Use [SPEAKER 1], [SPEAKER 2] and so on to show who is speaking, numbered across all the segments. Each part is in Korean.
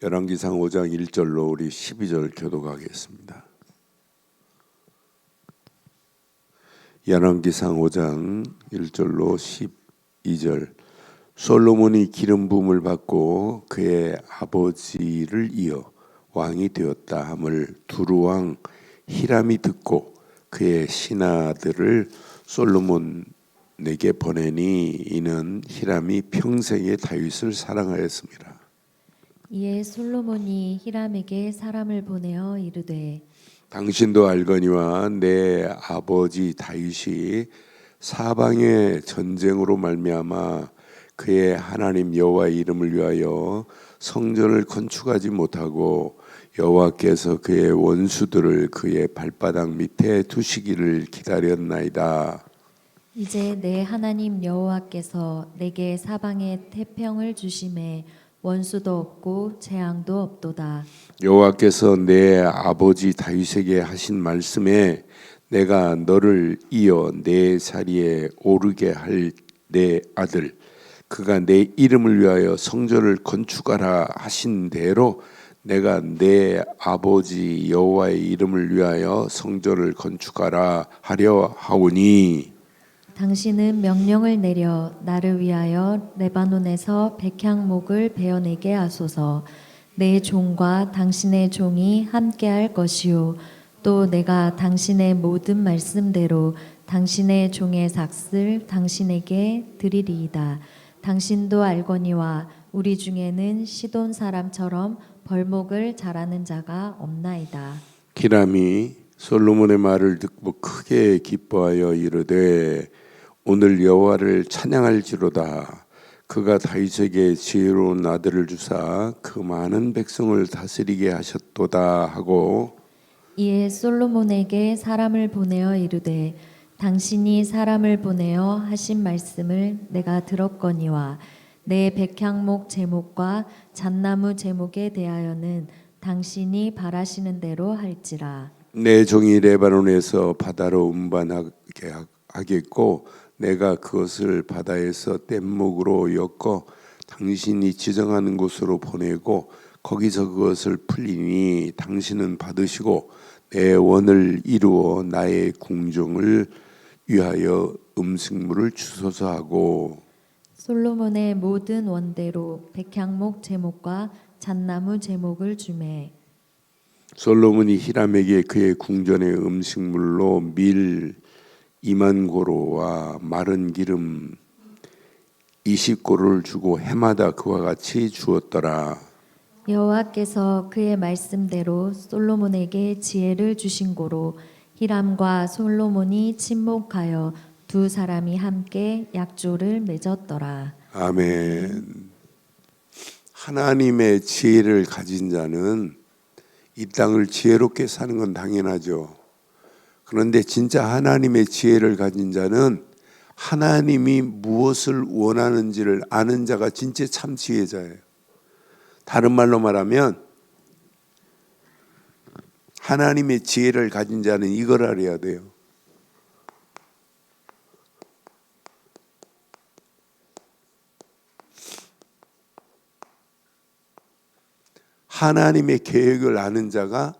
[SPEAKER 1] 열왕기상 5장 1절로 우리 12절 교독하겠습니다. 열왕기상 5장 1절로 12절. 솔로몬이 기름 부음을 받고 그의 아버지를 이어 왕이 되었다 함을 두루왕 히람이 듣고 그의 신하들을 솔로몬에게 보내니 이는 히람이 평생에 다윗을 사랑하였습니다.
[SPEAKER 2] 이에 솔로몬이 히람에게 사람을 보내어 이르되
[SPEAKER 1] 당신도 알거니와 내 아버지 다윗이 사방의 전쟁으로 말미암아 그의 하나님 여호와의 이름을 위하여 성전을 건축하지 못하고 여호와께서 그의 원수들을 그의 발바닥 밑에 두시기를 기다렸나이다.
[SPEAKER 2] 이제 내 하나님 여호와께서 내게 사방에 태평을 주심에 원수도 없고 재앙도 없도다.
[SPEAKER 1] 여호와께서 내 아버지 다윗에게 하신 말씀에 내가 너를 이어 내 자리에 오르게 할 내 아들 그가 내 이름을 위하여 성전을 건축하라 하신 대로 내가 내 아버지 여호와의 이름을 위하여 성전을 건축하라 하려 하오니
[SPEAKER 2] 당신은 명령을 내려 나를 위하여 레바논에서 백향목을 베어내게 하소서. 내 종과 당신의 종이 함께할 것이요 또 내가 당신의 모든 말씀대로 당신의 종의 삭슬 당신에게 드리리이다. 당신도 알거니와 우리 중에는 시돈 사람처럼 벌목을 잘하는 자가 없나이다.
[SPEAKER 1] 히람이 솔로몬의 말을 듣고 크게 기뻐하여 이르되 오늘 여호와를 찬양할지로다. 그가 다윗에게 지혜로운 아들을 주사 그 많은 백성을 다스리게 하셨도다 하고
[SPEAKER 2] 이에 솔로몬에게 사람을 보내어 이르되 당신이 사람을 보내어 하신 말씀을 내가 들었거니와 내 백향목 제목과 잣나무 제목에 대하여는 당신이 바라시는 대로 할지라.
[SPEAKER 1] 내 종이 레바논에서 바다로 운반하게 하겠고 내가 그것을 바다에서 뗏목으로 엮어 당신이 지정하는 곳으로 보내고 거기서 그것을 풀리니 당신은 받으시고 내 원을 이루어 나의 궁정을 위하여 음식물을 주소서 하고
[SPEAKER 2] 솔로몬의 모든 원대로 백향목 제목과 잣나무 제목을 주매
[SPEAKER 1] 솔로몬이 히람에게 그의 궁전의 음식물로 밀 2만 고로와 마른 기름 20고로를 주고 해마다 그와 같이 주었더라.
[SPEAKER 2] 여호와께서 그의 말씀대로 솔로몬에게 지혜를 주신 고로 히람과 솔로몬이 친목하여 두 사람이 함께 약조를 맺었더라.
[SPEAKER 1] 아멘. 하나님의 지혜를 가진 자는 이 땅을 지혜롭게 사는 건 당연하죠. 그런데 진짜 하나님의 지혜를 가진 자는 하나님이 무엇을 원하는지를 아는 자가 진짜 참 지혜자예요. 다른 말로 말하면 하나님의 지혜를 가진 자는 이걸 알아야 돼요. 하나님의 계획을 아는 자가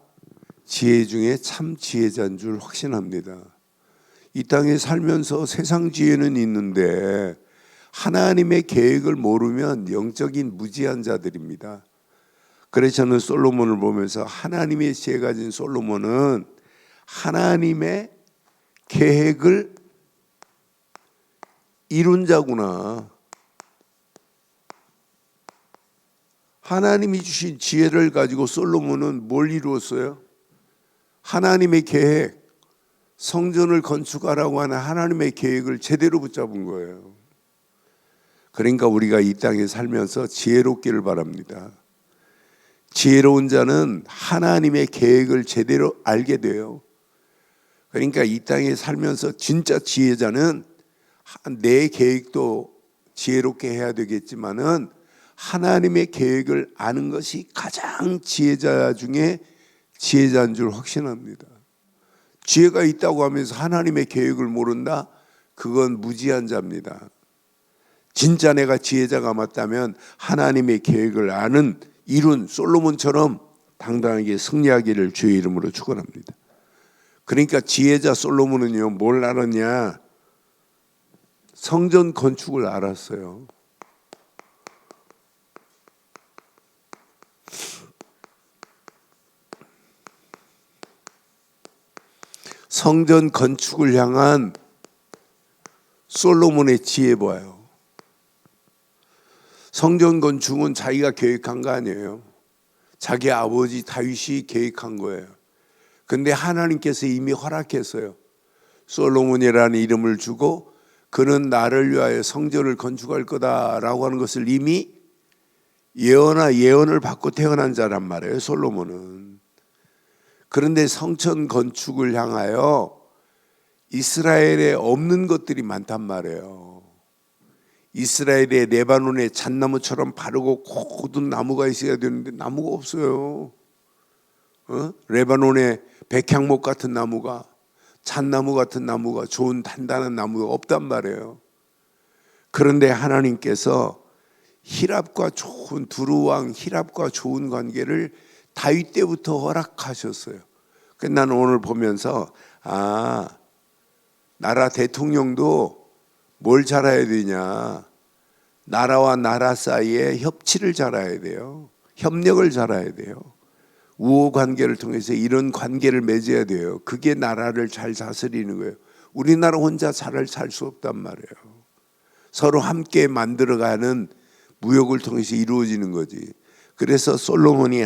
[SPEAKER 1] 지혜 중에 참 지혜자인 줄 확신합니다. 이 땅에 살면서 세상 지혜는 있는데 하나님의 계획을 모르면 영적인 무지한 자들입니다. 그래서 저는 솔로몬을 보면서 하나님의 지혜 가진 솔로몬은 하나님의 계획을 이룬 자구나. 하나님이 주신 지혜를 가지고 솔로몬은 뭘 이루었어요? 하나님의 계획, 성전을 건축하라고 하는 하나님의 계획을 제대로 붙잡은 거예요. 그러니까 우리가 이 땅에 살면서 지혜롭기를 바랍니다. 지혜로운 자는 하나님의 계획을 제대로 알게 돼요. 그러니까 이 땅에 살면서 진짜 지혜자는 내 계획도 지혜롭게 해야 되겠지만은 하나님의 계획을 아는 것이 가장 지혜자 중에 지혜자인 줄 확신합니다. 지혜가 있다고 하면서 하나님의 계획을 모른다? 그건 무지한 자입니다. 진짜 내가 지혜자가 맞다면 하나님의 계획을 아는 이룬 솔로몬처럼 당당하게 승리하기를 주의 이름으로 축원합니다. 그러니까 지혜자 솔로몬은요, 뭘 알았냐? 성전 건축을 알았어요. 성전 건축을 향한 솔로몬의 지혜 봐요. 성전 건축은 자기가 계획한 거 아니에요. 자기 아버지 다윗이 계획한 거예요. 근데 하나님께서 이미 허락했어요. 솔로몬이라는 이름을 주고 그는 나를 위하여 성전을 건축할 거다라고 하는 것을 이미 예언을 받고 태어난 자란 말이에요, 솔로몬은. 그런데 성전 건축을 향하여 이스라엘에 없는 것들이 많단 말이에요. 이스라엘의 레바논의 잣나무처럼 바르고 고든 나무가 있어야 되는데 나무가 없어요. 레바논의 백향목 같은 나무가, 잣나무 같은 나무가, 좋은 단단한 나무가 없단 말이에요. 그런데 하나님께서 히랍과 좋은 두루왕 히랍과 좋은 관계를 다윗 때부터 허락하셨어요. 그래서 나는 오늘 보면서 나라 대통령도 뭘 잘해야 되냐? 나라와 나라 사이에 협치를 잘해야 돼요. 협력을 잘해야 돼요. 우호 관계를 통해서 이런 관계를 맺어야 돼요. 그게 나라를 잘 다스리는 거예요. 우리나라 혼자 잘 살 수 없단 말이에요. 서로 함께 만들어가는 무역을 통해서 이루어지는 거지. 그래서 솔로몬이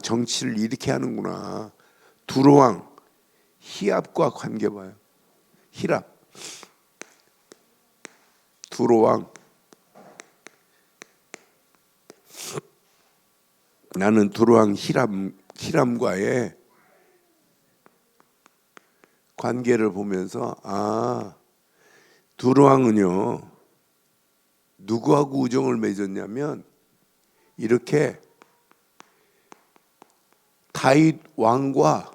[SPEAKER 1] 정치를 이렇게 하는구나. 두로왕 히압과 관계 봐요. 히랍, 두로왕. 나는 두로왕 히람과의 관계를 보면서 두로왕은요 누구하고 우정을 맺었냐면 이렇게 다윗 왕과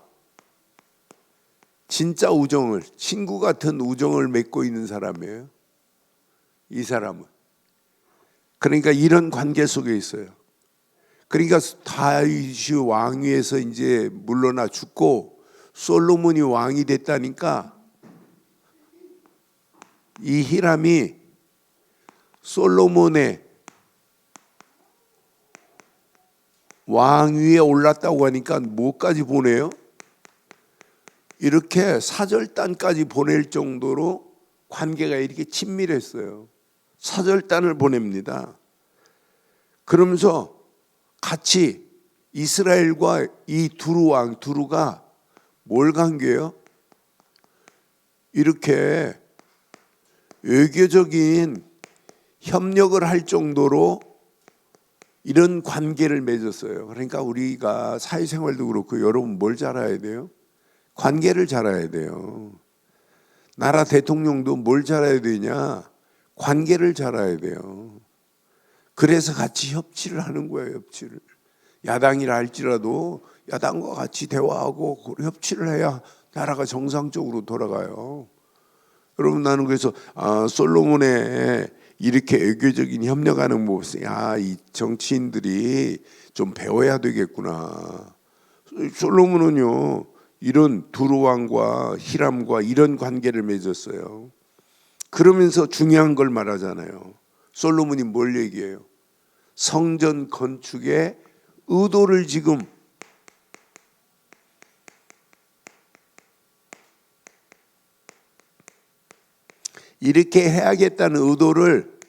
[SPEAKER 1] 진짜 우정을, 친구 같은 우정을 맺고 있는 사람이에요. 이 사람은. 그러니까 이런 관계 속에 있어요. 그러니까 다윗이 왕위에서 이제 물러나 죽고 솔로몬이 왕이 됐다니까 이 히람이 솔로몬의 왕위에 올랐다고 하니까 뭐까지 보내요? 이렇게 사절단까지 보낼 정도로 관계가 이렇게 친밀했어요. 사절단을 보냅니다. 그러면서 같이 이스라엘과 이 두루가 뭘 관계예요? 이렇게 외교적인 협력을 할 정도로 이런 관계를 맺었어요. 그러니까 우리가 사회생활도 그렇고 여러분 뭘 잘해야 돼요? 관계를 잘해야 돼요. 나라 대통령도 뭘 잘해야 되냐? 관계를 잘해야 돼요. 그래서 같이 협치를 하는 거예요. 협치를. 야당이라 할지라도 야당과 같이 대화하고 협치를 해야 나라가 정상적으로 돌아가요. 여러분 나는 그래서 솔로몬의 이렇게 외교적인 협력하는 모습, 이 정치인들이 좀 배워야 되겠구나. 솔로몬은요 이런 두루왕과 히람과 이런 관계를 맺었어요. 그러면서 중요한 걸 말하잖아요. 솔로몬이 뭘 얘기해요? 성전 건축의 의도를 지금 이렇게 해야겠다는 의도를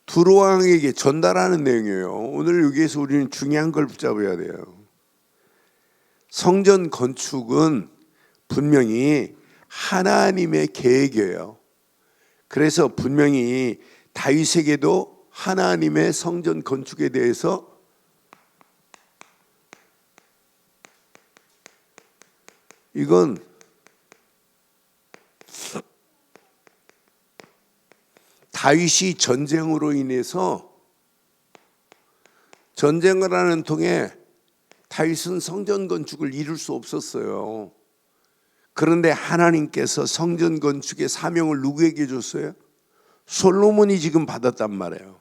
[SPEAKER 1] 두루왕에게 전달하는 내용이에요. 오늘 여기에서 우리는 중요한 걸 붙잡아야 돼요. 성전 건축은 분명히 하나님의 계획이에요. 그래서 분명히 다윗에게도 하나님의 성전 건축에 대해서 이건 다윗이 전쟁으로 인해서 전쟁을 하는 통에 다윗은 성전 건축을 이룰 수 없었어요. 그런데 하나님께서 성전 건축의 사명을 누구에게 줬어요? 솔로몬이 지금 받았단 말이에요.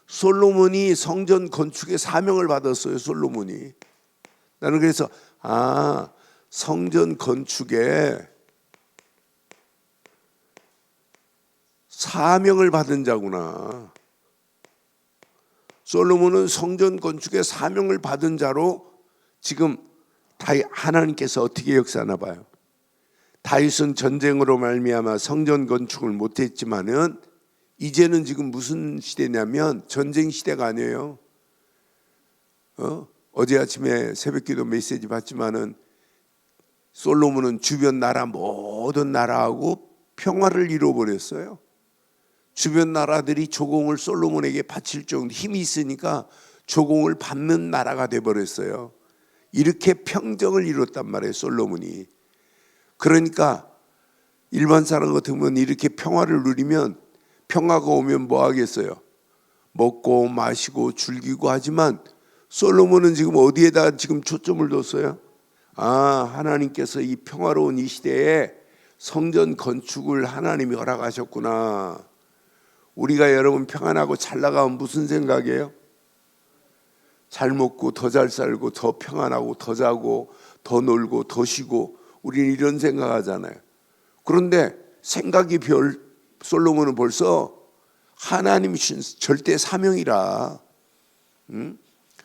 [SPEAKER 1] 솔로몬이 성전 건축의 사명을 받았어요. 솔로몬이. 나는 그래서 성전 건축에 사명을 받은 자구나. 솔로몬은 성전 건축의 사명을 받은 자로 지금 하나님께서 어떻게 역사하나 봐요. 다윗은 전쟁으로 말미암아 성전 건축을 못했지만은 이제는 지금 무슨 시대냐면 전쟁 시대가 아니에요. 어제 아침에 새벽기도 메시지 봤지만은 솔로몬은 주변 나라 모든 나라하고 평화를 이루어버렸어요. 주변 나라들이 조공을 솔로몬에게 바칠 정도 힘이 있으니까 조공을 받는 나라가 돼버렸어요. 이렇게 평정을 이뤘단 말이에요, 솔로몬이. 그러니까 일반 사람 같으면 이렇게 평화를 누리면 평화가 오면 뭐 하겠어요? 먹고 마시고 즐기고 하지만 솔로몬은 지금 어디에다 지금 초점을 뒀어요? 하나님께서 이 평화로운 이 시대에 성전 건축을 하나님이 허락하셨구나. 우리가 여러분 평안하고 잘 나가면 무슨 생각이에요? 잘 먹고 더 잘 살고 더 평안하고 더 자고 더 놀고 더 쉬고 우리는 이런 생각하잖아요. 그런데 생각이 솔로몬은 벌써 하나님이 주신 절대 사명이라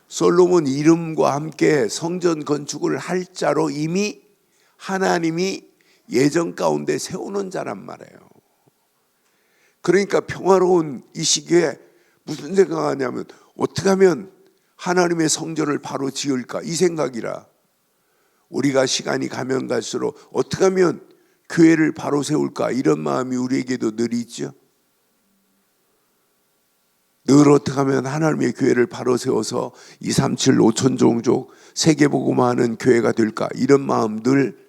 [SPEAKER 1] 솔로몬 이름과 함께 성전 건축을 할 자로 이미 하나님이 예정 가운데 세우는 자란 말이에요. 그러니까 평화로운 이 시기에 무슨 생각하냐면 어떻게 하면 하나님의 성전을 바로 지을까 이 생각이라. 우리가 시간이 가면 갈수록 어떻게 하면 교회를 바로 세울까 이런 마음이 우리에게도 늘 있죠. 늘 어떻게 하면 하나님의 교회를 바로 세워서 237 5천 종족 세계복음화하는 교회가 될까 이런 마음 늘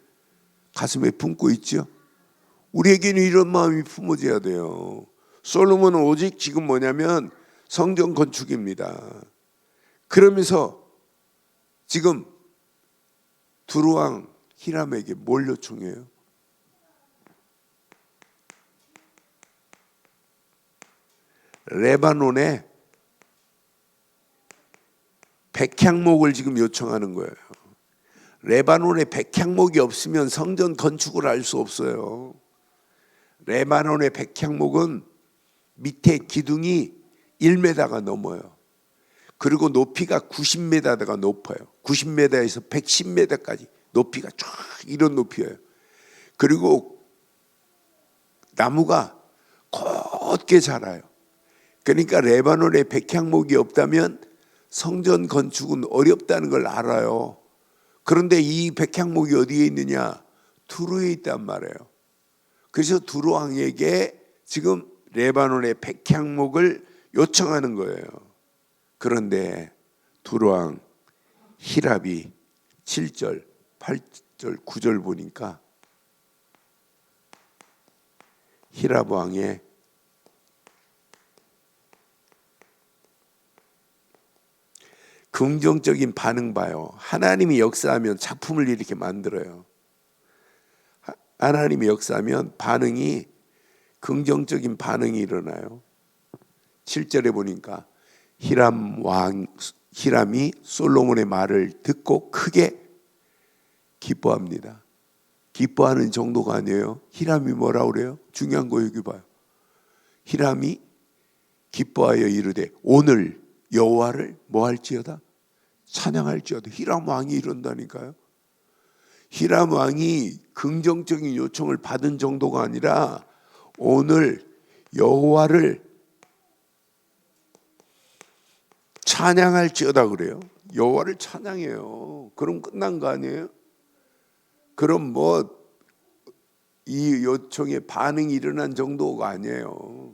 [SPEAKER 1] 가슴에 품고 있죠. 우리에게는 이런 마음이 품어져야 돼요. 솔로몬은 오직 지금 뭐냐면 성전 건축입니다. 그러면서 지금 두루왕 히람에게 뭘 요청해요? 레바논에 백향목을 지금 요청하는 거예요. 레바논에 백향목이 없으면 성전 건축을 할 수 없어요. 레바논의 백향목은 밑에 기둥이 1m가 넘어요. 그리고 높이가 90m가 높아요. 90m에서 110m까지 높이가 쫙 이런 높이예요. 그리고 나무가 곧게 자라요. 그러니까 레바논에 백향목이 없다면 성전 건축은 어렵다는 걸 알아요. 그런데 이 백향목이 어디에 있느냐? 두루에 있단 말이에요. 그래서 두루 왕에게 지금 레바논의 백향목을 요청하는 거예요. 그런데 두루 왕 히랍이 7절, 8절, 9절 보니까 히랍 왕의 긍정적인 반응 봐요. 하나님이 역사하면 작품을 이렇게 만들어요. 하나님이 역사하면 반응이 긍정적인 반응이 일어나요. 7절에 보니까 히람이 솔로몬의 말을 듣고 크게 기뻐합니다. 기뻐하는 정도가 아니에요. 히람이 뭐라 그래요? 중요한 거 여기 봐요. 히람이 기뻐하여 이르되 오늘 여호와를 뭐 할지어다? 찬양할지어다. 히람 왕이 이런다니까요. 히람 왕이 긍정적인 요청을 받은 정도가 아니라 오늘 여호와를 찬양할지어다 그래요. 여호와를 찬양해요. 그럼 끝난 거 아니에요? 그럼 뭐 이 요청에 반응이 일어난 정도가 아니에요.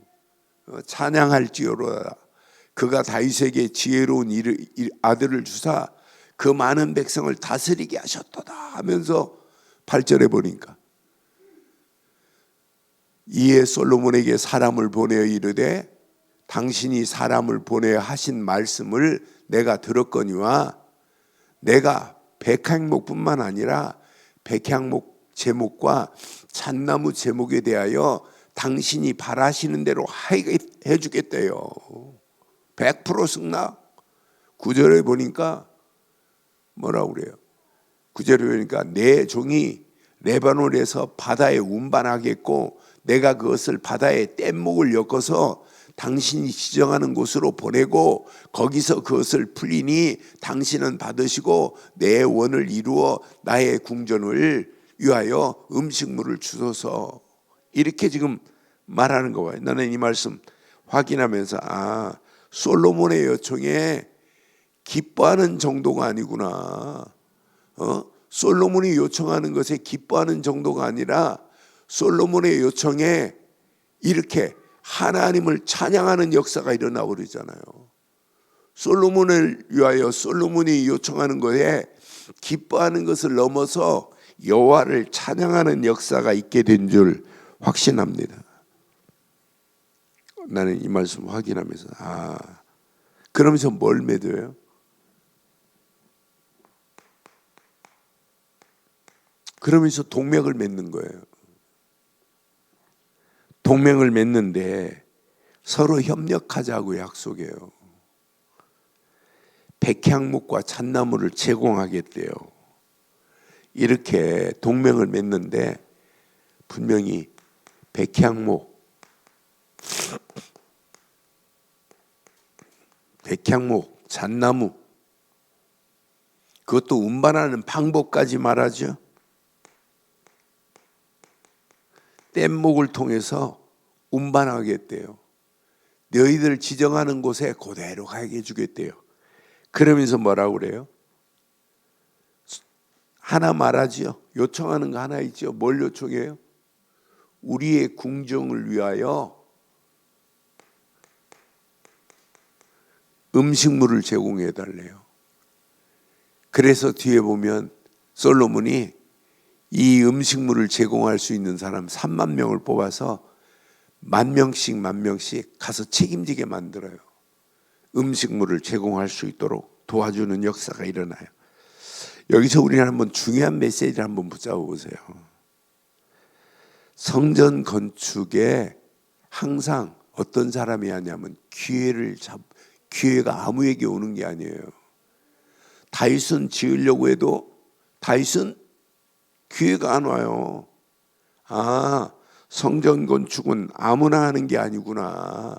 [SPEAKER 1] 찬양할지어다. 그가 다윗에게 지혜로운 아들을 주사 그 많은 백성을 다스리게 하셨도다 하면서 8절에 보니까 이에 솔로몬에게 사람을 보내어 이르되 당신이 사람을 보내어 하신 말씀을 내가 들었거니와 내가 백향목뿐만 아니라 백향목 제목과 잣나무 제목에 대하여 당신이 바라시는 대로 해 주겠대요. 100% 승낙. 9절에 보니까 뭐라고 그래요? 9절에 보니까 내 종이 레바논에서 바다에 운반하겠고 내가 그것을 바다에 뗏목을 엮어서 당신이 지정하는 곳으로 보내고 거기서 그것을 풀리니 당신은 받으시고 내 원을 이루어 나의 궁전을 위하여 음식물을 주소서. 이렇게 지금 말하는 거예요. 나는 이 말씀 확인하면서 솔로몬의 요청에 기뻐하는 정도가 아니구나. 솔로몬이 요청하는 것에 기뻐하는 정도가 아니라 솔로몬의 요청에 이렇게 하나님을 찬양하는 역사가 일어나고 그러잖아요. 솔로몬을 위하여 솔로몬이 요청하는 것에 기뻐하는 것을 넘어서 여호와를 찬양하는 역사가 있게 된 줄 확신합니다. 나는 이 말씀 확인하면서 그러면서 뭘 맺어요? 그러면서 동맹을 맺는 거예요. 동맹을 맺는데 서로 협력하자고 약속해요. 백향목과 잣나무를 제공하겠대요. 이렇게 동맹을 맺는데 분명히 백향목, 잣나무, 그것도 운반하는 방법까지 말하죠. 뗏목을 통해서 운반하겠대요. 너희들 지정하는 곳에 그대로 가게 해주겠대요. 그러면서 뭐라고 그래요? 하나 말하지요. 요청하는 거 하나 있죠. 뭘 요청해요? 우리의 궁정을 위하여 음식물을 제공해 달래요. 그래서 뒤에 보면 솔로몬이 이 음식물을 제공할 수 있는 사람 3만 명을 뽑아서 10,000명씩 가서 책임지게 만들어요. 음식물을 제공할 수 있도록 도와주는 역사가 일어나요. 여기서 우리는 한번 중요한 메시지를 한번 붙잡아 보세요. 성전 건축에 항상 어떤 사람이 하냐면 기회가 아무에게 오는 게 아니에요. 다윗은 지으려고 해도 다윗은 기회가 안 와요. 성전 건축은 아무나 하는 게 아니구나.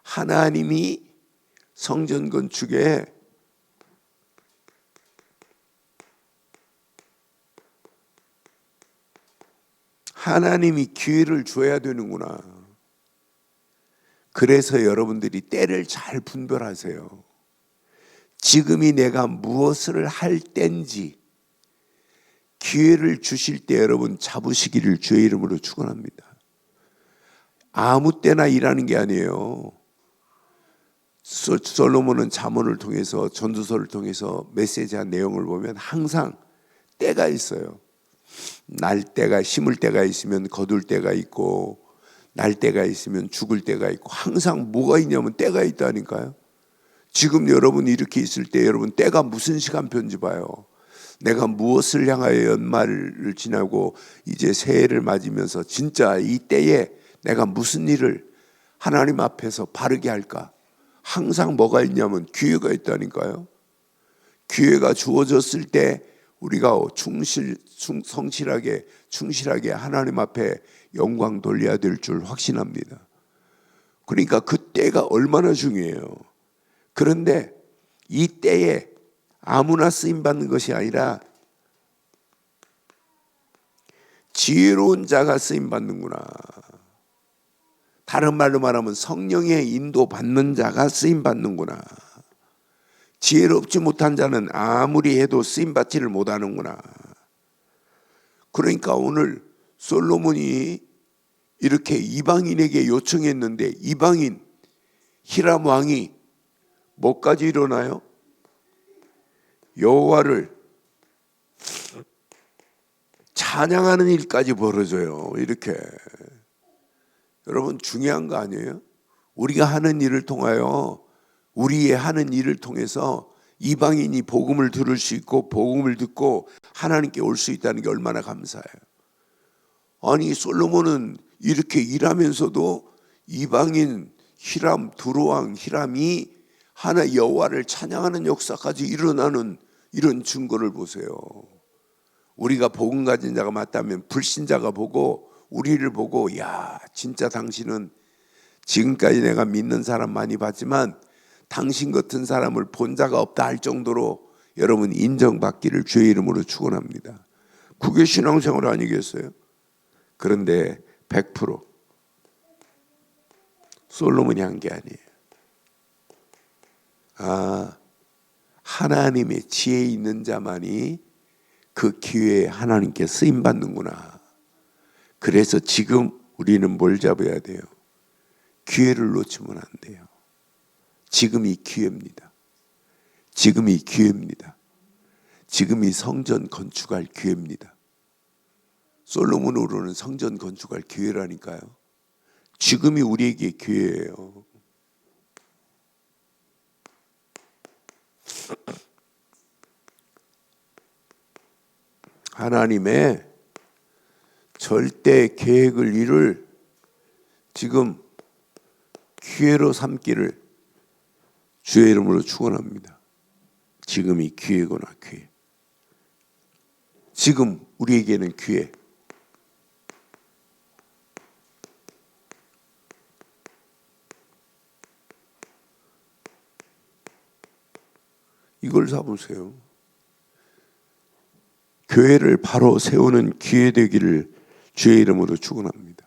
[SPEAKER 1] 하나님이 성전 건축에 하나님이 기회를 줘야 되는구나. 그래서 여러분들이 때를 잘 분별하세요. 지금이 내가 무엇을 할 때인지 기회를 주실 때 여러분 잡으시기를 주의 이름으로 축원합니다. 아무 때나 일하는 게 아니에요. 솔로몬은 잠언을 통해서 전두서를 통해서 메시지한 내용을 보면 항상 때가 있어요. 날 때가 심을 때가 있으면 거둘 때가 있고 날 때가 있으면 죽을 때가 있고 항상 뭐가 있냐면 때가 있다니까요. 지금 여러분 이렇게 있을 때 여러분 때가 무슨 시간표인지 봐요. 내가 무엇을 향하여 연말을 지나고 이제 새해를 맞으면서 진짜 이 때에 내가 무슨 일을 하나님 앞에서 바르게 할까? 항상 뭐가 있냐면 기회가 있다니까요. 기회가 주어졌을 때 우리가 충실하게 하나님 앞에 영광 돌려야 될 줄 확신합니다. 그러니까 그 때가 얼마나 중요해요. 그런데 이 때에 아무나 쓰임받는 것이 아니라 지혜로운 자가 쓰임받는구나. 다른 말로 말하면 성령의 인도받는 자가 쓰임받는구나. 지혜롭지 못한 자는 아무리 해도 쓰임받지를 못하는구나. 그러니까 오늘 솔로몬이 이렇게 이방인에게 요청했는데 이방인 히람 왕이 뭐까지 일어나요? 여호와를 찬양하는 일까지 벌어져요. 이렇게. 여러분 중요한 거 아니에요? 우리가 하는 일을 통하여 우리의 하는 일을 통해서 이방인이 복음을 들을 수 있고 복음을 듣고 하나님께 올 수 있다는 게 얼마나 감사해요. 아니 솔로몬은 이렇게 일하면서도 이방인 두로왕 히람이 하나 여호와를 찬양하는 역사까지 일어나는 이런 증거를 보세요. 우리가 복음 가진 자가 맞다면 불신자가 보고 우리를 보고 야 진짜 당신은 지금까지 내가 믿는 사람 많이 봤지만 당신 같은 사람을 본 자가 없다 할 정도로 여러분 인정받기를 주의 이름으로 축원합니다. 그게 신앙생활 아니겠어요? 그런데 100% 솔로몬이 한 게 아니에요. 하나님의 지혜 있는 자만이 그 기회에 하나님께 쓰임 받는구나. 그래서 지금 우리는 뭘 잡아야 돼요? 기회를 놓치면 안 돼요. 지금이 기회입니다. 지금이 기회입니다. 지금이 성전 건축할 기회입니다. 솔로몬으로는 성전 건축할 기회라니까요. 지금이 우리에게 기회예요. 하나님의 절대 계획을 이룰 지금 기회로 삼기를 주의 이름으로 축원합니다. 지금이 기회구나, 기회. 지금 우리에게는 기회. 이걸 잡으세요. 교회를 바로 세우는 기회 되기를 주의 이름으로 축원합니다.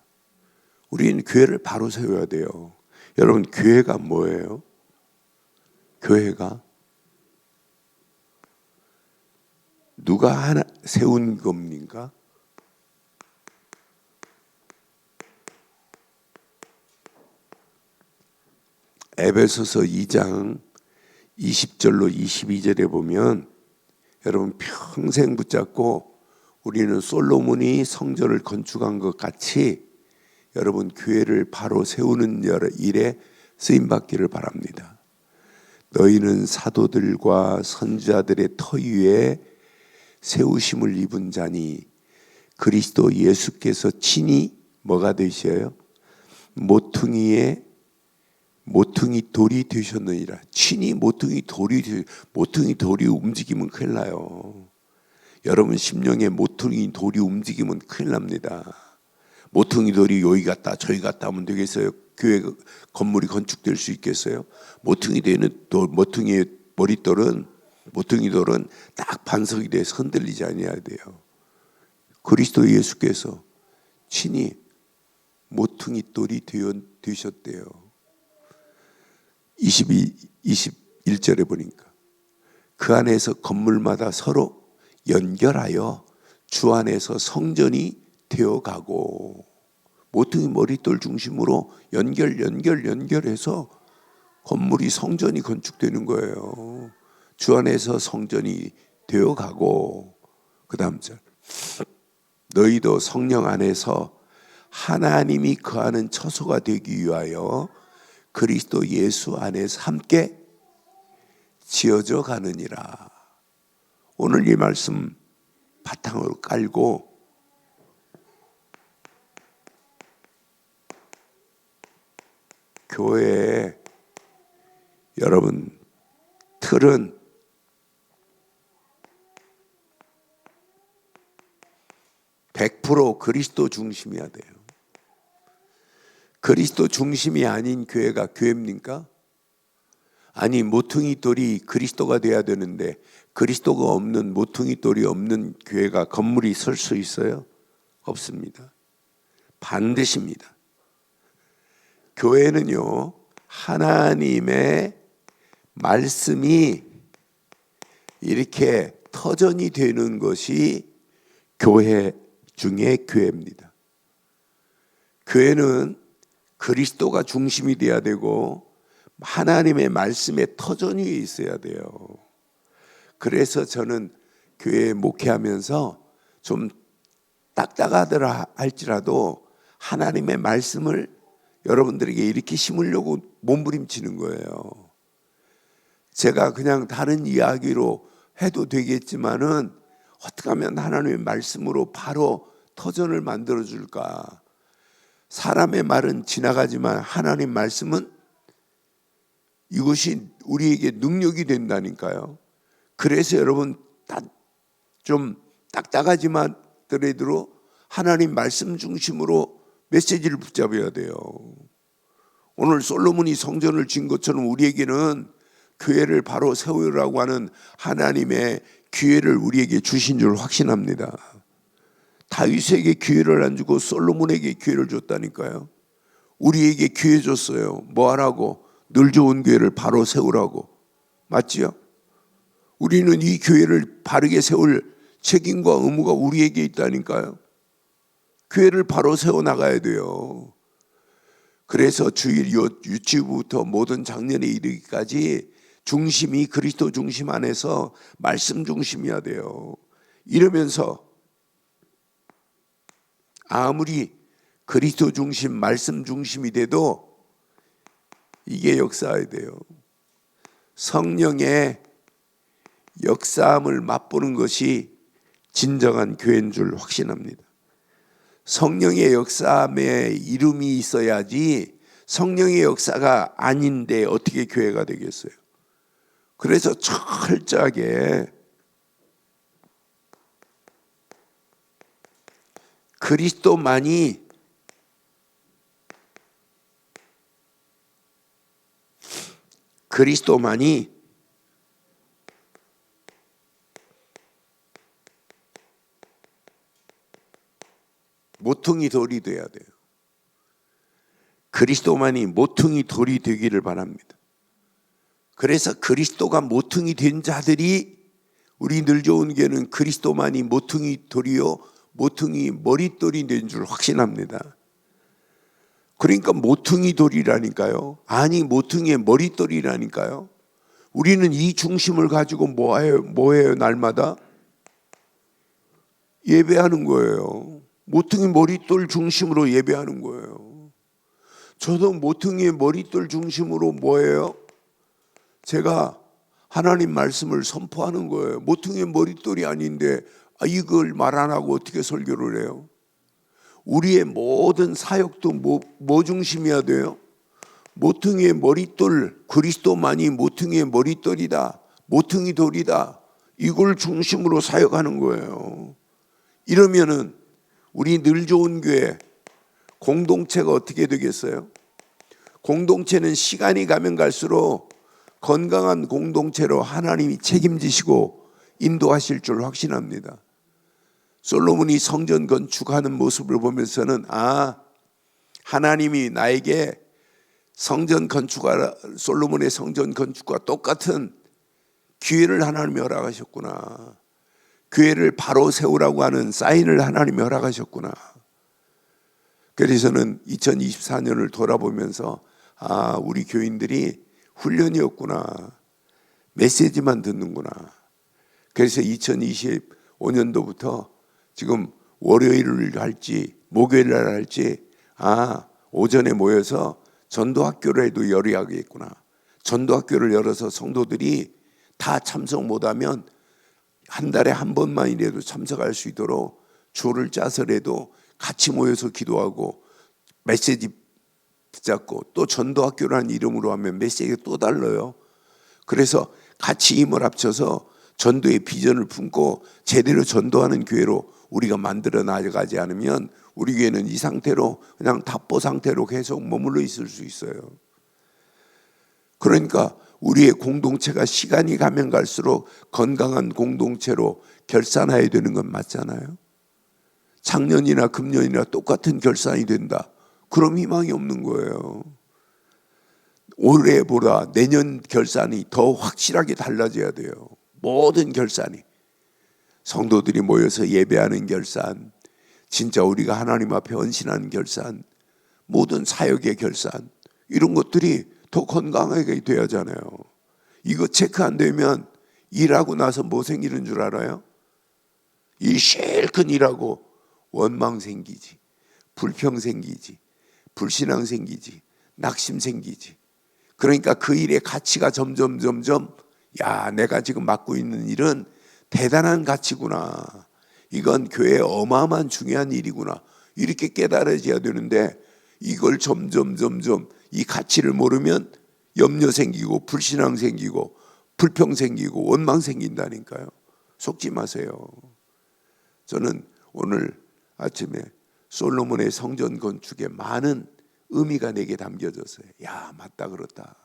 [SPEAKER 1] 우리는 교회를 바로 세워야 돼요. 여러분 교회가 뭐예요? 교회가 누가 하나 세운 겁니까? 에베소서 2장 20절로 22절에 보면 여러분 평생 붙잡고 우리는 솔로몬이 성전을 건축한 것 같이 여러분 교회를 바로 세우는 일에 쓰임받기를 바랍니다. 너희는 사도들과 선지자들의 터 위에 세우심을 입은 자니 그리스도 예수께서 친히 뭐가 되셔요? 모퉁이 돌이 되셨느니라. 친히 모퉁이 돌이 움직이면 큰일 나요. 여러분 심령에 모퉁이 돌이 움직이면 큰일 납니다. 모퉁이 돌이 여기 갔다 저기 갔다 하면 되겠어요? 교회 건물이 건축될 수 있겠어요? 모퉁이의 돌은 딱 반석이 돼서 흔들리지 아니해야 돼요. 그리스도 예수께서 친히 모퉁이 돌이 되셨대요. 21절에 보니까 그 안에서 건물마다 서로 연결하여 주 안에서 성전이 되어가고 모퉁이 머릿돌 중심으로 연결해서 건물이 성전이 건축되는 거예요. 주 안에서 성전이 되어가고 그 다음 절 너희도 성령 안에서 하나님이 거하는 처소가 되기 위하여 그리스도 예수 안에서 함께 지어져 가느니라. 오늘 이 말씀 바탕으로 깔고 교회에 여러분 틀은 (100% 그리스도 중심이어야 돼요. 그리스도 중심이 아닌 교회가 교회입니까? 아니 모퉁이 돌이 그리스도가 돼야 되는데 그리스도가 없는 모퉁이 돌이 없는 교회가 건물이 설 수 있어요? 없습니다. 반드시입니다. 교회는요 하나님의 말씀이 이렇게 터전이 되는 것이 교회 중에 교회입니다. 교회는 그리스도가 중심이 돼야 되고 하나님의 말씀에 터전이 있어야 돼요. 그래서 저는 교회에 목회하면서 좀 딱딱하더라 할지라도 하나님의 말씀을 여러분들에게 이렇게 심으려고 몸부림치는 거예요. 제가 그냥 다른 이야기로 해도 되겠지만은 어떻게 하면 하나님의 말씀으로 바로 터전을 만들어 줄까? 사람의 말은 지나가지만 하나님 말씀은 이것이 우리에게 능력이 된다니까요. 그래서 여러분 좀 딱딱하지만 더라도 하나님 말씀 중심으로 메시지를 붙잡아야 돼요. 오늘 솔로몬이 성전을 진 것처럼 우리에게는 교회를 바로 세우라고 하는 하나님의 기회를 우리에게 주신 줄 확신합니다. 다윗에게 기회를 안 주고 솔로몬에게 기회를 줬다니까요. 우리에게 기회 줬어요. 뭐 하라고? 늘 좋은 교회를 바로 세우라고. 맞지요? 우리는 이 교회를 바르게 세울 책임과 의무가 우리에게 있다니까요. 교회를 바로 세워나가야 돼요. 그래서 주일 유치부부터 모든 작년에 이르기까지 중심이 그리스도 중심 안에서 말씀 중심이어야 돼요. 이러면서 아무리 그리스도 중심, 말씀 중심이 돼도 이게 역사해야 돼요. 성령의 역사함을 맛보는 것이 진정한 교회인 줄 확신합니다. 성령의 역사함에 이름이 있어야지 성령의 역사가 아닌데 어떻게 교회가 되겠어요? 그래서 철저하게 그리스도만이 모퉁이 돌이 돼야 돼요. 그리스도만이 모퉁이 돌이 되기를 바랍니다. 그래서 그리스도가 모퉁이 된 자들이 우리 늘 좋은 교회는 그리스도만이 모퉁이 돌이요 모퉁이 머릿돌이 된 줄 확신합니다. 그러니까 모퉁이 돌이라니까요. 아니 모퉁이의 머릿돌이라니까요. 우리는 이 중심을 가지고 뭐해요 날마다? 예배하는 거예요. 모퉁이 머릿돌 중심으로 예배하는 거예요. 저도 모퉁이의 머릿돌 중심으로 뭐예요? 제가 하나님 말씀을 선포하는 거예요. 모퉁이의 머릿돌이 아닌데 이걸 말 안 하고 어떻게 설교를 해요? 우리의 모든 사역도 뭐 중심이어야 돼요? 모퉁이의 머릿돌, 그리스도만이 모퉁이의 머릿돌이다. 모퉁이 돌이다. 이걸 중심으로 사역하는 거예요. 이러면은 우리 늘 좋은 교회 공동체가 어떻게 되겠어요? 공동체는 시간이 가면 갈수록 건강한 공동체로 하나님이 책임지시고 인도하실 줄 확신합니다. 솔로몬이 성전 건축하는 모습을 보면서는 하나님이 나에게 솔로몬의 성전 건축과 똑같은 기회를 하나님이 허락하셨구나. 교회를 바로 세우라고 하는 사인을 하나님이 허락하셨구나. 그래서는 2024년을 돌아보면서 우리 교인들이 훈련이었구나. 메시지만 듣는구나. 그래서 2025년도부터 지금 월요일을 할지 목요일날 할지 오전에 모여서 전도학교를 해도 열어야겠구나. 전도학교를 열어서 성도들이 다 참석 못하면 한 달에 한 번만이라도 참석할 수 있도록 조를 짜서라도 같이 모여서 기도하고 메시지 붙잡고 또 전도학교라는 이름으로 하면 메시지가 또 달라요. 그래서 같이 힘을 합쳐서 전도의 비전을 품고 제대로 전도하는 교회로 우리가 만들어 나가지 않으면 우리 교회는 이 상태로 그냥 답보 상태로 계속 머물러 있을 수 있어요. 그러니까 우리의 공동체가 시간이 가면 갈수록 건강한 공동체로 결산해야 되는 건 맞잖아요. 작년이나 금년이나 똑같은 결산이 된다. 그럼 희망이 없는 거예요. 올해보다 내년 결산이 더 확실하게 달라져야 돼요. 모든 결산이. 성도들이 모여서 예배하는 결산, 진짜 우리가 하나님 앞에 헌신하는 결산, 모든 사역의 결산, 이런 것들이 더 건강하게 돼야 하잖아요. 이거 체크 안 되면 일하고 나서 뭐 생기는 줄 알아요? 일 실컷 일하고 원망 생기지, 불평 생기지, 불신앙 생기지, 낙심 생기지. 그러니까 그 일의 가치가 점점 내가 지금 맡고 있는 일은 대단한 가치구나. 이건 교회에 어마어마한 중요한 일이구나. 이렇게 깨달아져야 되는데 이걸 점점 이 가치를 모르면 염려 생기고 불신앙 생기고 불평 생기고 원망 생긴다니까요. 속지 마세요. 저는 오늘 아침에 솔로몬의 성전 건축에 많은 의미가 내게 담겨졌어요. 야, 맞다, 그렇다.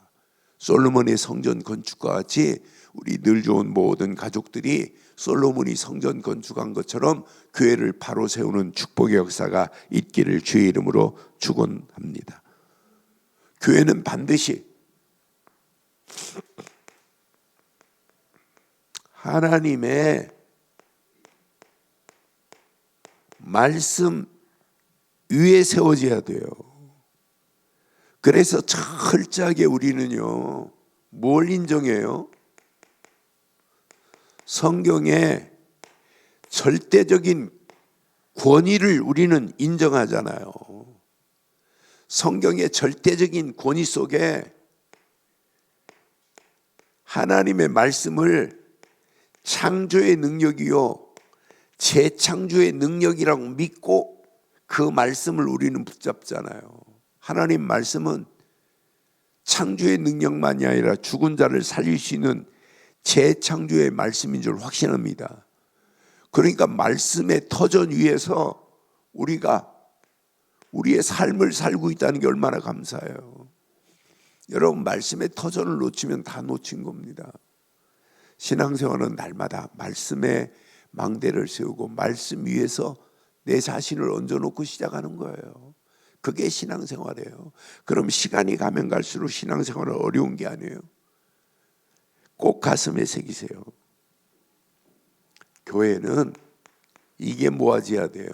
[SPEAKER 1] 솔로몬의 성전 건축과 같이 우리 늘 좋은 모든 가족들이 솔로몬이 성전 건축한 것처럼 교회를 바로 세우는 축복의 역사가 있기를 주의 이름으로 축원합니다. 교회는 반드시 하나님의 말씀 위에 세워져야 돼요. 그래서 철저하게 우리는요, 뭘 인정해요? 성경의 절대적인 권위를 우리는 인정하잖아요. 성경의 절대적인 권위 속에 하나님의 말씀을 창조의 능력이요 재창조의 능력이라고 믿고 그 말씀을 우리는 붙잡잖아요. 하나님 말씀은 창조의 능력만이 아니라 죽은 자를 살릴 수 있는 재창조의 말씀인 줄 확신합니다. 그러니까 말씀의 터전 위에서 우리가 우리의 삶을 살고 있다는 게 얼마나 감사해요. 여러분, 말씀의 터전을 놓치면 다 놓친 겁니다. 신앙생활은 날마다 말씀의 망대를 세우고 말씀 위에서 내 자신을 얹어놓고 시작하는 거예요. 그게 신앙생활이에요. 그럼 시간이 가면 갈수록 신앙생활은 어려운 게 아니에요. 꼭 가슴에 새기세요. 교회는 이게 모아져야 돼요.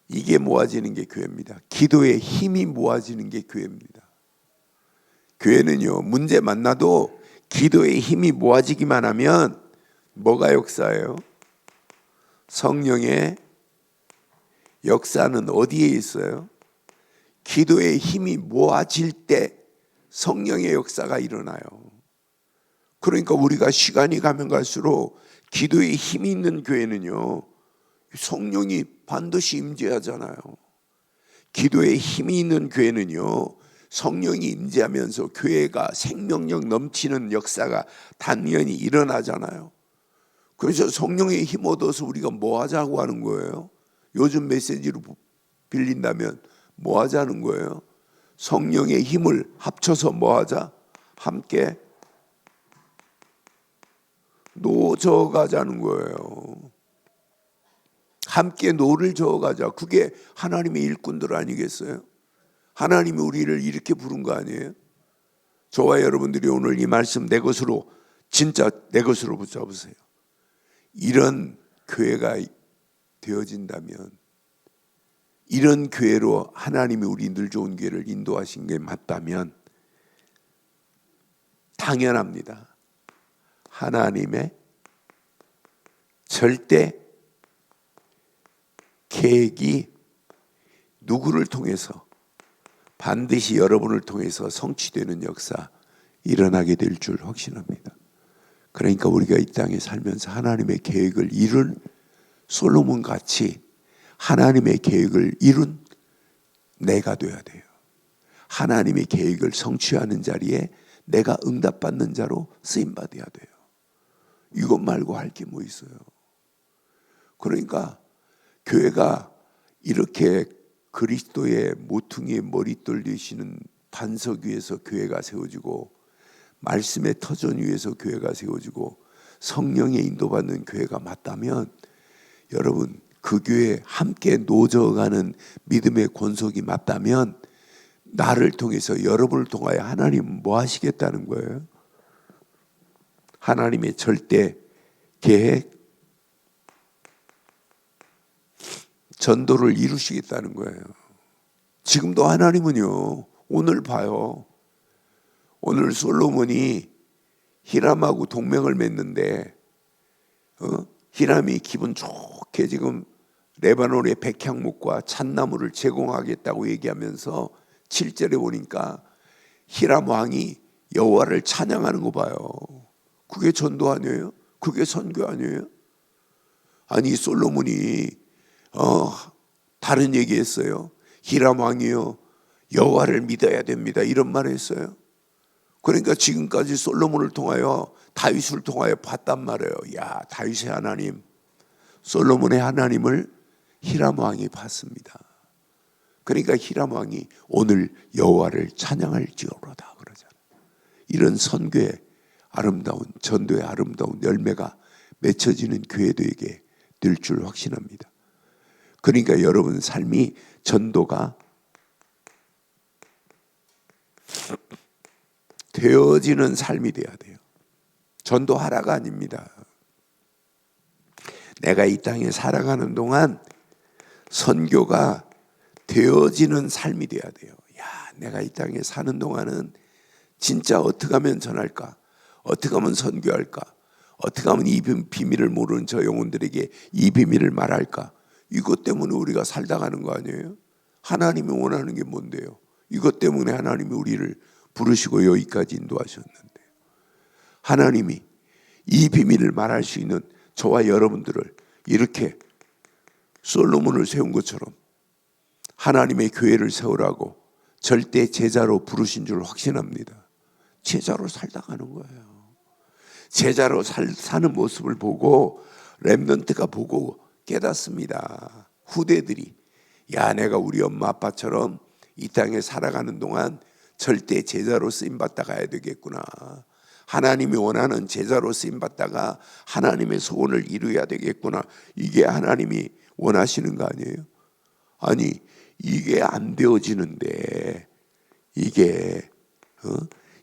[SPEAKER 1] 이게 모아지는 게 교회입니다. 기도의 힘이 모아지는 게 교회입니다. 교회는요, 문제 만나도 기도의 힘이 모아지기만 하면 뭐가 역사예요? 성령의 역사는 어디에 있어요? 기도의 힘이 모아질 때 성령의 역사가 일어나요. 그러니까 우리가 시간이 가면 갈수록 기도의 힘이 있는 교회는요, 성령이 반드시 임재하잖아요. 기도의 힘이 있는 교회는요, 성령이 임재하면서 교회가 생명력 넘치는 역사가 단연히 일어나잖아요. 그래서 성령의 힘 얻어서 우리가 뭐 하자고 하는 거예요? 요즘 메시지로 빌린다면 뭐 하자는 거예요? 성령의 힘을 합쳐서 뭐 하자? 함께 노 저어가자는 거예요. 함께 노를 저어가자. 그게 하나님의 일꾼들 아니겠어요? 하나님이 우리를 이렇게 부른 거 아니에요? 저와 여러분들이 오늘 이 말씀 내 것으로, 진짜 내 것으로 붙잡으세요. 이런 교회가 되어진다면, 이런 교회로 하나님이 우리 늘 좋은 교회를 인도하신 게 맞다면 당연합니다. 하나님의 절대 계획이 누구를 통해서, 반드시 여러분을 통해서 성취되는 역사 일어나게 될 줄 확신합니다. 그러니까 우리가 이 땅에 살면서 하나님의 계획을 이룬 솔로몬 같이 하나님의 계획을 이룬 내가 돼야 돼요. 하나님의 계획을 성취하는 자리에 내가 응답받는 자로 쓰임받아야 돼요. 이것 말고 할 게 뭐 있어요? 그러니까 교회가 이렇게 그리스도의 모퉁이의 머릿돌 되시는 반석 위에서 교회가 세워지고, 말씀의 터전 위에서 교회가 세워지고, 성령의 인도받는 교회가 맞다면, 여러분, 그 교회에 함께 노져가는 믿음의 권속이 맞다면, 나를 통해서, 여러분을 통하여 하나님은 뭐 하시겠다는 거예요? 하나님의 절대 계획, 전도를 이루시겠다는 거예요. 지금도 하나님은요, 오늘 봐요. 오늘 솔로몬이 히람하고 동맹을 맺는데, 히람이 기분 좋게 지금 레바논의 백향목과 잣나무를 제공하겠다고 얘기하면서 7절에 보니까 히람 왕이 여호와를 찬양하는 거 봐요. 그게 전도 아니에요? 그게 선교 아니에요? 아니, 솔로몬이 다른 얘기했어요. 히람 왕이요, 여호와를 믿어야 됩니다. 이런 말을 했어요. 그러니까 지금까지 솔로몬을 통하여 다윗을 통하여 봤단 말이에요. 야, 다윗의 하나님, 솔로몬의 하나님을 히람 왕이 봤습니다. 그러니까 히람 왕이 오늘 여호와를 찬양할지어로다 그러잖아요. 이런 선교의 아름다운, 전도의 아름다운 열매가 맺혀지는 교회들에게 될 줄 확신합니다. 그러니까 여러분 삶이 전도가 되어지는 삶이 돼야 돼요. 전도하라가 아닙니다. 내가 이 땅에 살아가는 동안 선교가 되어지는 삶이 돼야 돼요. 야, 내가 이 땅에 사는 동안은 진짜 어떻게 하면 전할까? 어떻게 하면 선교할까? 어떻게 하면 이 비밀을 모르는 저 영혼들에게 이 비밀을 말할까? 이것 때문에 우리가 살다 가는 거 아니에요? 하나님이 원하는 게 뭔데요? 이것 때문에 하나님이 우리를 부르시고 여기까지 인도하셨는데, 하나님이 이 비밀을 말할 수 있는 저와 여러분들을 이렇게 솔로몬을 세운 것처럼 하나님의 교회를 세우라고 절대 제자로 부르신 줄 확신합니다. 제자로 살다 가는 거예요. 제자로 사는 모습을 보고 렘넌트가 보고 깨닫습니다. 후대들이, 야, 내가 우리 엄마 아빠처럼 이 땅에 살아가는 동안 절대 제자로 쓰임받다 가야 되겠구나. 하나님이 원하는 제자로 쓰임받다가 하나님의 소원을 이루어야 되겠구나. 이게 하나님이 원하시는 거 아니에요? 아니, 이게 안 되어지는데, 이게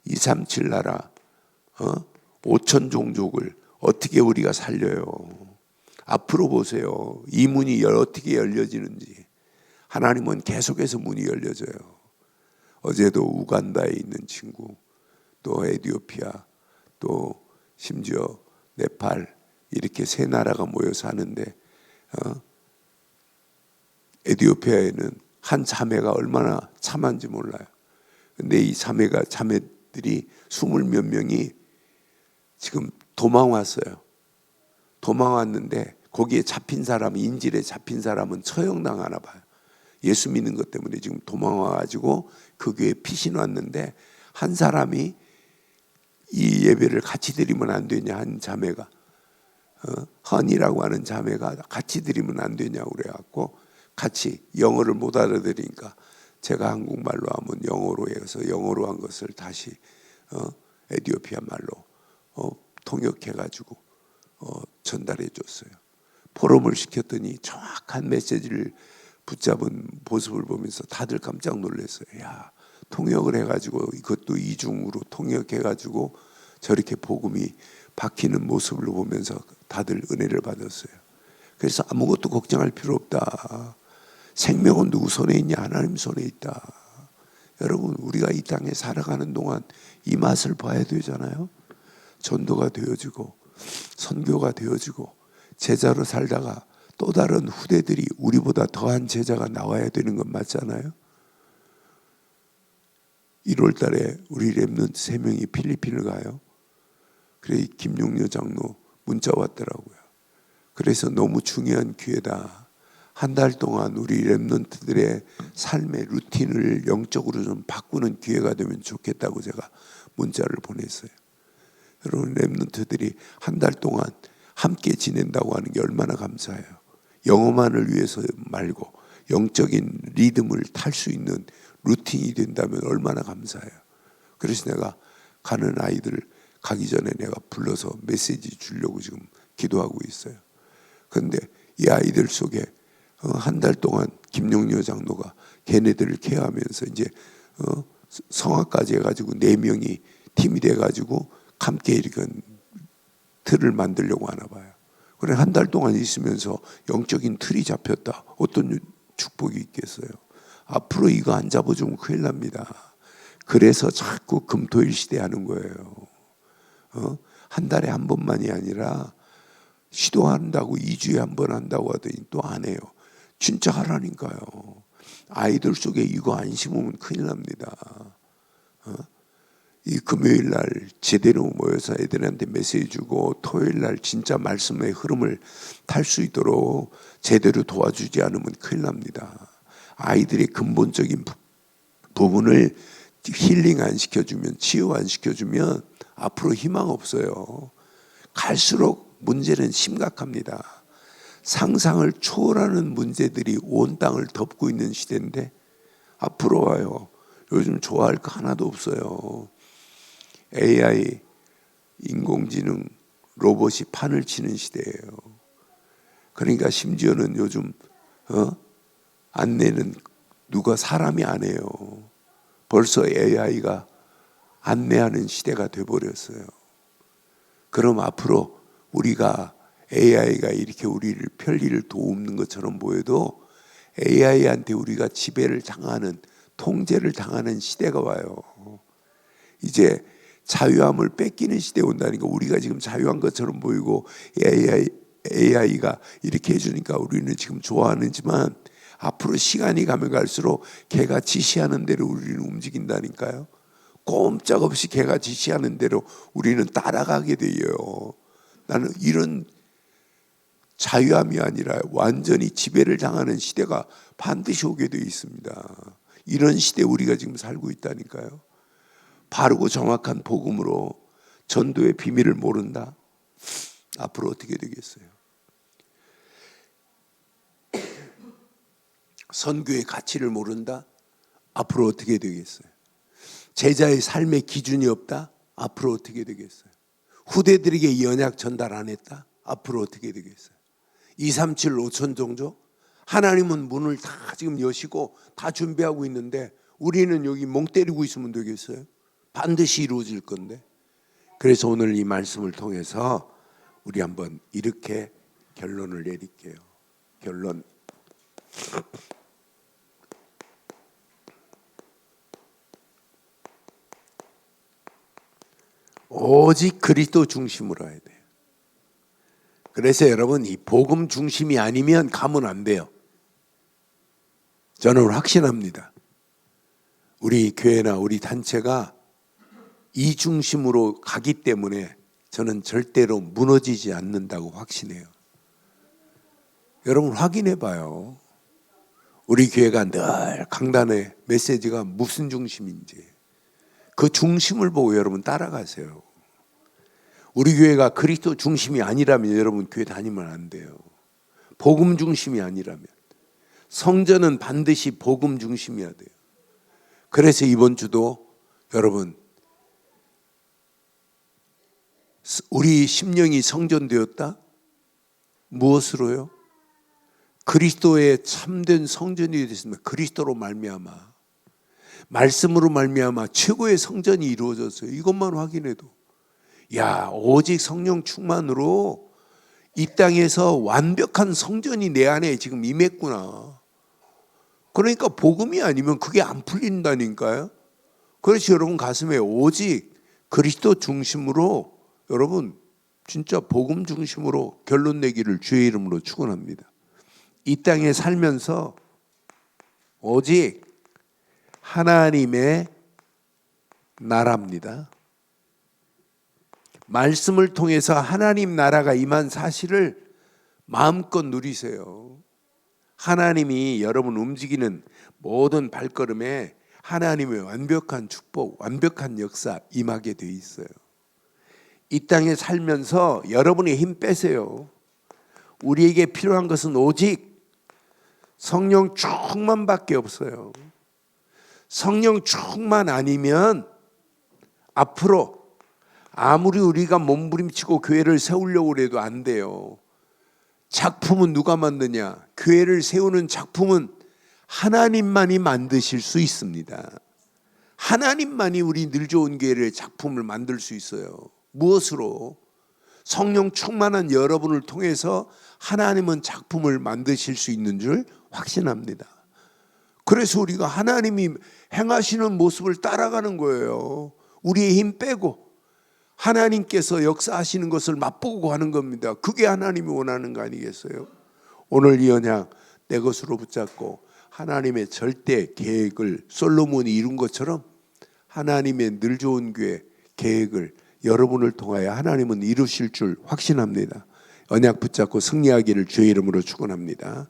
[SPEAKER 1] 237 나라 5천 종족을 어떻게 우리가 살려요? 앞으로 보세요. 이 문이 어떻게 열려지는지. 하나님은 계속해서 문이 열려져요. 어제도 우간다에 있는 친구, 또 에티오피아, 또 심지어 네팔, 이렇게 세 나라가 모여서 하는데 에티오피아에는 한 자매가 얼마나 참한지 몰라요. 근데 이 자매들이 20몇 명이 지금 도망 왔어요. 도망 왔는데 거기에 잡힌 사람, 인질에 잡힌 사람은 처형당하나 봐요. 예수 믿는 것 때문에 지금 도망 와가지고 그 교회에 피신 왔는데, 한 사람이 이 예배를 같이 드리면 안 되냐, 한 자매가, 헌이라고 하는 자매가 같이 드리면 안 되냐고 그래갖고, 같이 영어를 못 알아들으니까 제가 한국말로 하면 영어로 해서 영어로 한 것을 다시 에티오피아 말로 통역해가지고 전달해 줬어요. 포럼을 시켰더니 정확한 메시지를 붙잡은 모습을 보면서 다들 깜짝 놀랐어요. 야, 통역을 해가지고, 이것도 이중으로 통역해가지고 저렇게 복음이 박히는 모습을 보면서 다들 은혜를 받았어요. 그래서 아무것도 걱정할 필요 없다. 생명은 누구 손에 있냐? 하나님 손에 있다. 여러분, 우리가 이 땅에 살아가는 동안 이 맛을 봐야 되잖아요. 전도가 되어지고 선교가 되어지고 제자로 살다가 또 다른 후대들이 우리보다 더한 제자가 나와야 되는 건 맞잖아요. 1월 달에 우리 렘넌트 3명이 필리핀을 가요. 그래, 김용녀 장로 문자 왔더라고요. 그래서 너무 중요한 기회다. 한 달 동안 우리 렘넌트들의 삶의 루틴을 영적으로 좀 바꾸는 기회가 되면 좋겠다고 제가 문자를 보냈어요. 여러분, 렘넌트들이 한 달 동안 함께 지낸다고 하는 게 얼마나 감사해요. 영어만을 위해서 말고 영적인 리듬을 탈 수 있는 루틴이 된다면 얼마나 감사해요. 그래서 내가 가는 아이들 가기 전에 내가 불러서 메시지 주려고 지금 기도하고 있어요. 그런데 이 아이들 속에 한 달 동안 김용녀 장로가 걔네들을 케어하면서 이제 성악까지 해가지고 4명이 팀이 돼가지고 함께 이렇게 틀을 만들려고 하나 봐요. 그래, 한 달 동안 있으면서 영적인 틀이 잡혔다. 어떤 축복이 있겠어요. 앞으로 이거 안 잡아주면 큰일 납니다. 그래서 자꾸 금토일 시대 하는 거예요. 한 달에 한 번만이 아니라 시도한다고 2주에 한 번 한다고 하더니 또 안 해요. 진짜 하라니까요. 아이들 속에 이거 안 심으면 큰일 납니다. 이 금요일 날 제대로 모여서 애들한테 메시지 주고, 토요일 날 진짜 말씀의 흐름을 탈 수 있도록 제대로 도와주지 않으면 큰일 납니다. 아이들의 근본적인 부분을 힐링 안 시켜주면, 치유 안 시켜주면 앞으로 희망 없어요. 갈수록 문제는 심각합니다. 상상을 초월하는 문제들이 온 땅을 덮고 있는 시대인데 앞으로 와요. 요즘 좋아할 거 하나도 없어요. AI, 인공지능, 로봇이 판을 치는 시대예요. 그러니까 심지어는 요즘 안내는 누가 사람이 안 해요. 벌써 AI가 안내하는 시대가 돼버렸어요. 그럼 앞으로 우리가 AI가 이렇게 우리를 편리를 도우는 것처럼 보여도 AI한테 우리가 지배를 당하는, 통제를 당하는 시대가 와요. 이제 자유함을 뺏기는 시대에 온다니까. 우리가 지금 자유한 것처럼 보이고 AI가 이렇게 해주니까 우리는 지금 좋아하는지만 앞으로 시간이 가면 갈수록 걔가 지시하는 대로 우리는 움직인다니까요. 꼼짝없이 걔가 지시하는 대로 우리는 따라가게 돼요. 나는 이런 자유함이 아니라 완전히 지배를 당하는 시대가 반드시 오게 되어 있습니다. 이런 시대에 우리가 지금 살고 있다니까요. 바르고 정확한 복음으로 전도의 비밀을 모른다? 앞으로 어떻게 되겠어요? 선교의 가치를 모른다? 앞으로 어떻게 되겠어요? 제자의 삶의 기준이 없다? 앞으로 어떻게 되겠어요? 후대들에게 이 언약 전달 안 했다? 앞으로 어떻게 되겠어요? 237 5천 종족? 하나님은 문을 다 지금 여시고 다 준비하고 있는데 우리는 여기 멍 때리고 있으면 되겠어요? 반드시 이루어질 건데. 그래서 오늘 이 말씀을 통해서 우리 한번 이렇게 결론을 내릴게요. 결론. 오직 그리스도 중심으로 해야 돼요. 그래서 여러분 이 복음 중심이 아니면 가면 안 돼요. 저는 확신합니다. 우리 교회나 우리 단체가 이 중심으로 가기 때문에 저는 절대로 무너지지 않는다고 확신해요. 여러분 확인해 봐요. 우리 교회가 늘 강단의 메시지가 무슨 중심인지 그 중심을 보고 여러분 따라가세요. 우리 교회가 그리스도 중심이 아니라면 여러분 교회 다니면 안 돼요. 복음 중심이 아니라면. 성전은 반드시 복음 중심이어야 돼요. 그래서 이번 주도 여러분 우리 심령이 성전되었다? 무엇으로요? 그리스도의 참된 성전이 됐습니다. 그리스도로 말미암아, 말씀으로 말미암아 최고의 성전이 이루어졌어요. 이것만 확인해도 야, 오직 성령 충만으로 이 땅에서 완벽한 성전이 내 안에 지금 임했구나. 그러니까 복음이 아니면 그게 안 풀린다니까요. 그래서 여러분 가슴에 오직 그리스도 중심으로 여러분 진짜 복음 중심으로 결론 내기를 주의 이름으로 축원합니다. 이 땅에 살면서 오직 하나님의 나라입니다. 말씀을 통해서 하나님 나라가 임한 사실을 마음껏 누리세요. 하나님이 여러분 움직이는 모든 발걸음에 하나님의 완벽한 축복, 완벽한 역사 임하게 돼 있어요. 이 땅에 살면서 여러분의 힘 빼세요. 우리에게 필요한 것은 오직 성령 충만밖에 없어요. 성령 충만 아니면 앞으로 아무리 우리가 몸부림치고 교회를 세우려고 해도 안 돼요. 작품은 누가 만드냐? 교회를 세우는 작품은 하나님만이 만드실 수 있습니다. 하나님만이 우리 늘 좋은 교회를 작품을 만들 수 있어요. 무엇으로? 성령 충만한 여러분을 통해서 하나님은 작품을 만드실 수 있는 줄 확신합니다. 그래서 우리가 하나님이 행하시는 모습을 따라가는 거예요. 우리의 힘 빼고 하나님께서 역사하시는 것을 맛보고 하는 겁니다. 그게 하나님이 원하는 거 아니겠어요? 오늘 이 언약 내 것으로 붙잡고 하나님의 절대 계획을 솔로몬이 이룬 것처럼 하나님의 늘 좋은 교회 계획을 여러분을 통하여 하나님은 이루실 줄 확신합니다. 언약 붙잡고 승리하기를 주의 이름으로 축원합니다.